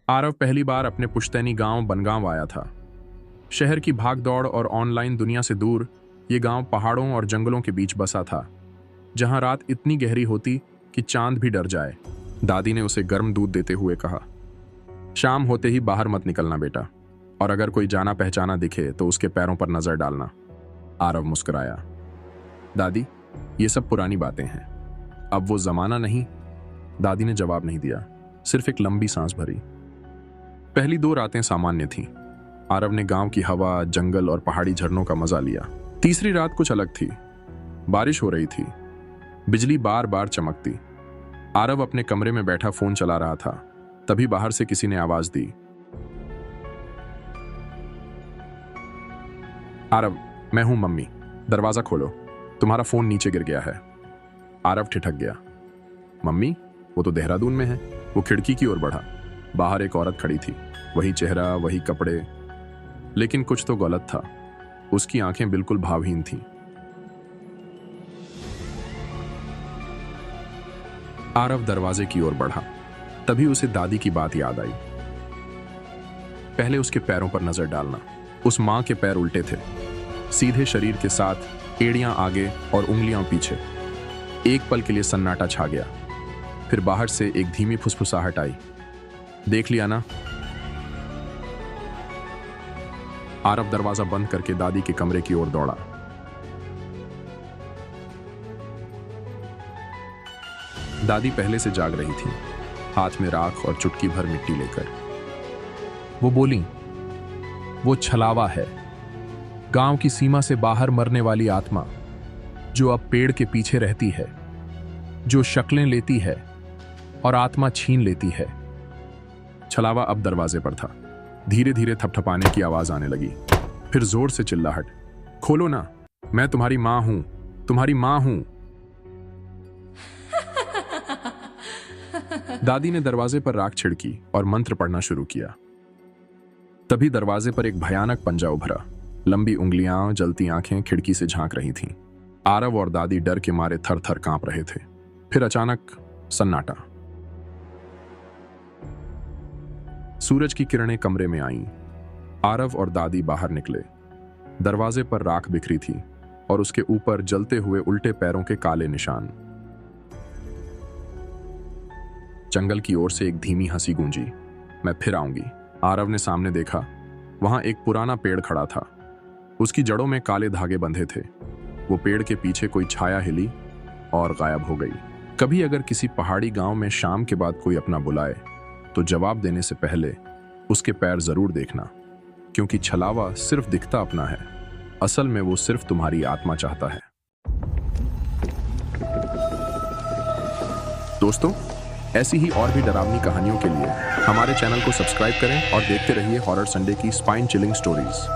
आरव पहली बार अपने पुश्तैनी गांव बनगांव आया था। शहर की भागदौड़ और ऑनलाइन दुनिया से दूर ये गांव पहाड़ों और जंगलों के बीच बसा था, जहां रात इतनी गहरी होती कि चांद भी डर जाए। दादी ने उसे गर्म दूध देते हुए कहा, शाम होते ही बाहर मत निकलना बेटा, और अगर कोई जाना पहचाना दिखे तो उसके पैरों पर नजर डालना। आरव मुस्कुराया, दादी ये सब पुरानी बातें हैं, अब वो जमाना नहीं। दादी ने जवाब नहीं दिया, सिर्फ एक लंबी सांस भरी। पहली 2 रातें सामान्य थीं। आरव ने गांव की हवा, जंगल और पहाड़ी झरनों का मजा लिया। तीसरी रात कुछ अलग थी। बारिश हो रही थी, बिजली बार बार चमकती। आरव अपने कमरे में बैठा फोन चला रहा था, तभी बाहर से किसी ने आवाज दी, आरव मैं हूं मम्मी, दरवाजा खोलो, तुम्हारा फोन नीचे गिर गया है। आरव ठिठक गया, मम्मी वो तो देहरादून में है। वो खिड़की की ओर बढ़ा। बाहर एक औरत खड़ी थी, वही चेहरा, वही कपड़े, लेकिन कुछ तो गलत था। उसकी आंखें बिल्कुल भावहीन थीं। आरव दरवाजे की ओर बढ़ा, तभी उसे दादी की बात याद आई। पहले उसके पैरों पर नजर डालना। उस मां के पैर उल्टे थे, सीधे शरीर के साथ, एड़ियां आगे और उंगलियां पीछे। एक पल के लिए सन्नाटा छा गया, फिर बाहर से एक धीमी फुसफुसाहट आई, देख लिया ना। आरव दरवाजा बंद करके दादी के कमरे की ओर दौड़ा। दादी पहले से जाग रही थी, हाथ में राख और चुटकी भर मिट्टी लेकर। वो बोली, वो छलावा है, गांव की सीमा से बाहर मरने वाली आत्मा, जो अब पेड़ के पीछे रहती है, जो शक्लें लेती है और आत्मा छीन लेती है। छलावा अब दरवाजे पर था। धीरे धीरे थपथपाने की आवाज आने लगी, फिर जोर से चिल्लाहट, खोलो ना, मैं तुम्हारी मां हूं, तुम्हारी मां हूं। दादी ने दरवाजे पर राख छिड़की और मंत्र पढ़ना शुरू किया। तभी दरवाजे पर एक भयानक पंजा उभरा। लंबी उंगलियां, जलती आंखें खिड़की से झांक रही थीं। आरव और दादी डर के मारे थर थर कांप रहे थे। फिर अचानक सन्नाटा। सूरज की किरणें कमरे में आईं। आरव और दादी बाहर निकले। दरवाजे पर राख बिखरी थी और उसके ऊपर जलते हुए उल्टे पैरों के काले निशान। जंगल की ओर से एक धीमी हंसी गूंजी, मैं फिर आऊंगी। आरव ने सामने देखा, वहां एक पुराना पेड़ खड़ा था। उसकी जड़ों में काले धागे बंधे थे। वो पेड़ के पीछे कोई छाया हिली और गायब हो गई। कभी अगर किसी पहाड़ी गांव में शाम के बाद कोई अपना बुलाए तो जवाब देने से पहले उसके पैर जरूर देखना, क्योंकि छलावा सिर्फ दिखता अपना है, असल में वो सिर्फ तुम्हारी आत्मा चाहता है। दोस्तों, ऐसी ही और भी डरावनी कहानियों के लिए हमारे चैनल को सब्सक्राइब करें और देखते रहिए हॉरर संडे की स्पाइन चिलिंग स्टोरीज।